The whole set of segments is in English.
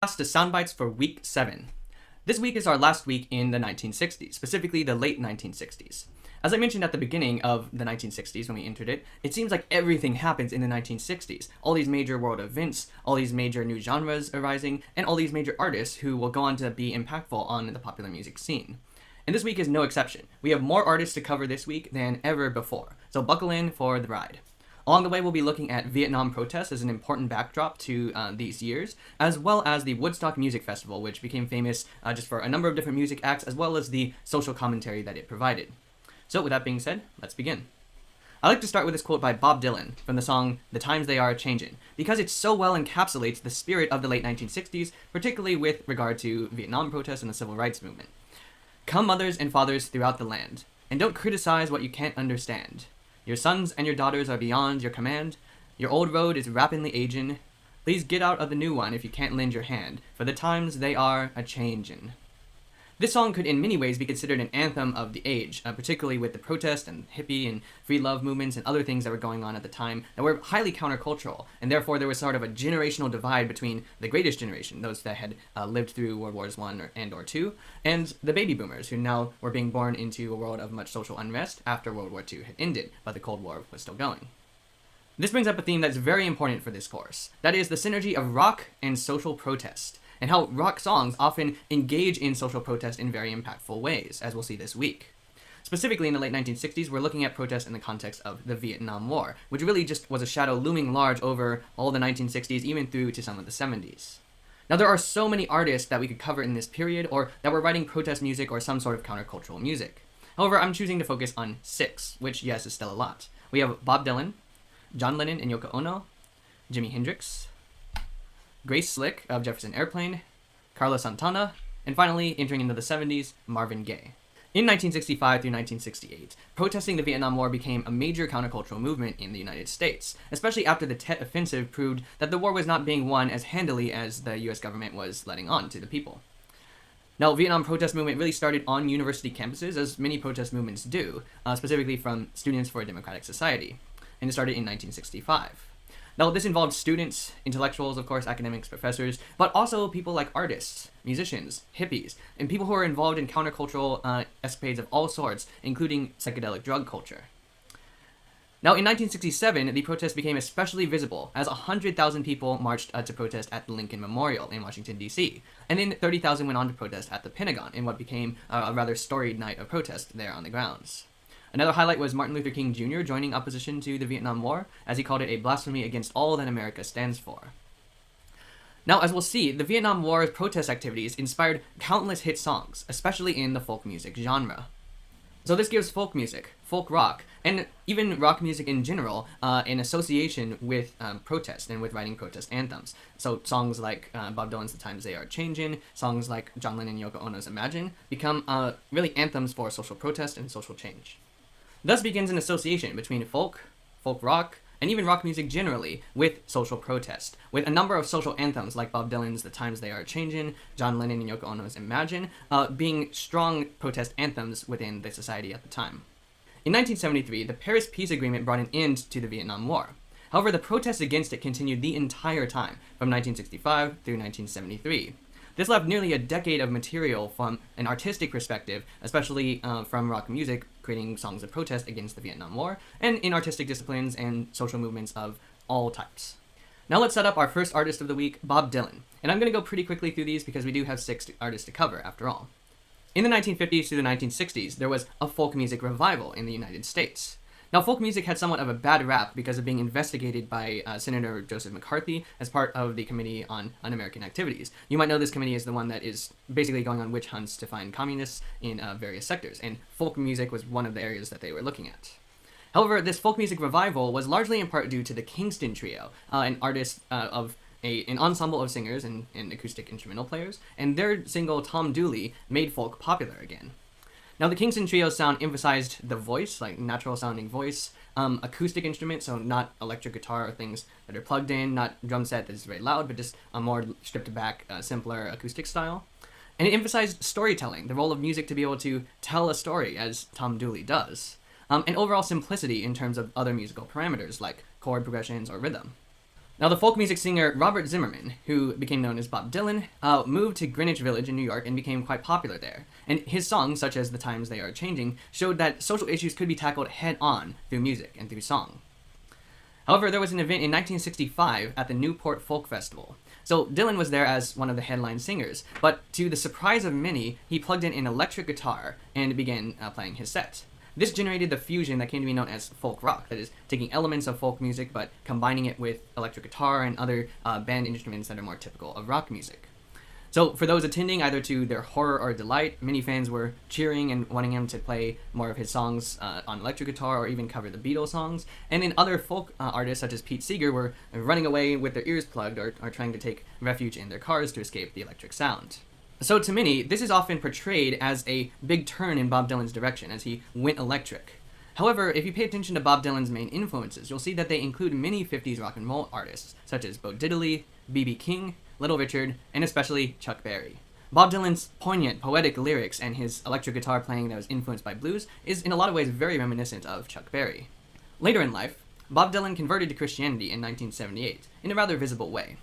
To Soundbites for Week 7. This week is our last week in the 1960s, specifically the late 1960s. As I mentioned at the beginning of the 1960s when we entered it, it seems like everything happens in the 1960s. All these major world events, all these major new genres arising, and all these major artists who will go on to be impactful on the popular music scene. And this week is no exception. We have more artists to cover this week than ever before, so buckle in for the ride. Along the way, we'll be looking at Vietnam protests as an important backdrop to these years, as well as the Woodstock Music Festival, which became famous just for a number of different music acts, as well as the social commentary that it provided. So with that being said, let's begin. I like to start with this quote by Bob Dylan from the song The Times They Are A-Changin', because it so well encapsulates the spirit of the late 1960s, particularly with regard to Vietnam protests and the civil rights movement. Come mothers and fathers throughout the land, and don't criticize what you can't understand. Your sons and your daughters are beyond your command. Your old road is rapidly aging. Please get out of the new one if you can't lend your hand, for the times they are a-changin'. This song could in many ways be considered an anthem of the age, particularly with the protest and hippie and free love movements and other things that were going on at the time that were highly countercultural, and therefore there was sort of a generational divide between the greatest generation, those that had lived through World Wars I or II, and the baby boomers, who now were being born into a world of much social unrest after World War II had ended, but the Cold War was still going. This brings up a theme that's very important for this course. That is the synergy of rock and social protest, and how rock songs often engage in social protest in very impactful ways, as we'll see this week. Specifically in the late 1960s, we're looking at protest in the context of the Vietnam War, which really just was a shadow looming large over all the 1960s, even through to some of the 70s. Now there are so many artists that we could cover in this period, or that were writing protest music or some sort of countercultural music. However, I'm choosing to focus on 6, which yes is still a lot. We have Bob Dylan, John Lennon and Yoko Ono, Jimi Hendrix, Grace Slick of Jefferson Airplane, Carlos Santana, and finally, entering into the 70s, Marvin Gaye. In 1965 through 1968, protesting the Vietnam War became a major countercultural movement in the United States, especially after the Tet Offensive proved that the war was not being won as handily as the US government was letting on to the people. Now, Vietnam protest movement really started on university campuses, as many protest movements do, specifically from Students for a Democratic Society, and it started in 1965. Now, this involved students, intellectuals, of course, academics, professors, but also people like artists, musicians, hippies, and people who are involved in countercultural escapades of all sorts, including psychedelic drug culture. Now, in 1967, the protest became especially visible, as 100,000 people marched to protest at the Lincoln Memorial in Washington, D.C., and then 30,000 went on to protest at the Pentagon in what became a rather storied night of protest there on the grounds. Another highlight was Martin Luther King Jr. joining opposition to the Vietnam War, as he called it a blasphemy against all that America stands for. Now, as we'll see, the Vietnam War's protest activities inspired countless hit songs, especially in the folk music genre. So this gives folk music, folk rock, and even rock music in general, an association with protest and with writing protest anthems. So songs like Bob Dylan's The Times They Are A-Changin', songs like John Lennon and Yoko Ono's Imagine, become really anthems for social protest and social change. Thus begins an association between folk rock, and even rock music generally, with social protest, with a number of social anthems like Bob Dylan's The Times They Are A-Changin', John Lennon and Yoko Ono's Imagine, being strong protest anthems within the society at the time. In 1973, the Paris Peace Agreement brought an end to the Vietnam War. However, the protests against it continued the entire time, from 1965 through 1973. This left nearly a decade of material from an artistic perspective, especially from rock music, creating songs of protest against the Vietnam War, and in artistic disciplines and social movements of all types. Now let's set up our first artist of the week, Bob Dylan. And I'm going to go pretty quickly through these because we do have 6 artists to cover, after all. In the 1950s to the 1960s, there was a folk music revival in the United States. Now, folk music had somewhat of a bad rap because of being investigated by Senator Joseph McCarthy as part of the Committee on Un-American Activities. You might know this committee is the one that is basically going on witch hunts to find communists in various sectors, and folk music was one of the areas that they were looking at. However, this folk music revival was largely in part due to the Kingston Trio, an artist of an ensemble of singers and acoustic instrumental players, and their single Tom Dooley made folk popular again. Now, the Kingston Trio's sound emphasized the voice, like natural-sounding voice, acoustic instruments, so not electric guitar or things that are plugged in, not drum set that is very loud, but just a more stripped-back, simpler acoustic style. And it emphasized storytelling, the role of music to be able to tell a story, as Tom Dooley does, and overall simplicity in terms of other musical parameters, like chord progressions or rhythm. Now, the folk music singer Robert Zimmerman, who became known as Bob Dylan, moved to Greenwich Village in New York and became quite popular there. And his songs, such as The Times They Are Changing, showed that social issues could be tackled head-on through music and through song. However, there was an event in 1965 at the Newport Folk Festival. So Dylan was there as one of the headline singers, but to the surprise of many, he plugged in an electric guitar and began playing his set. This generated the fusion that came to be known as folk rock, that is, taking elements of folk music but combining it with electric guitar and other band instruments that are more typical of rock music. So for those attending, either to their horror or delight, many fans were cheering and wanting him to play more of his songs on electric guitar or even cover the Beatles songs. And then other folk artists such as Pete Seeger were running away with their ears plugged or trying to take refuge in their cars to escape the electric sound. So to many, this is often portrayed as a big turn in Bob Dylan's direction as he went electric. However, if you pay attention to Bob Dylan's main influences, you'll see that they include many 50s rock and roll artists, such as Bo Diddley, B.B. King, Little Richard, and especially Chuck Berry. Bob Dylan's poignant, poetic lyrics and his electric guitar playing that was influenced by blues is in a lot of ways very reminiscent of Chuck Berry. Later in life, Bob Dylan converted to Christianity in 1978 in a rather visible way.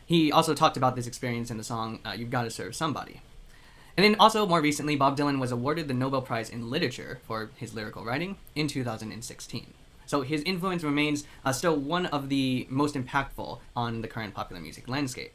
He also talked about this experience in the song You've Gotta Serve Somebody. And then also, more recently, Bob Dylan was awarded the Nobel Prize in Literature for his lyrical writing in 2016. So his influence remains still one of the most impactful on the current popular music landscape.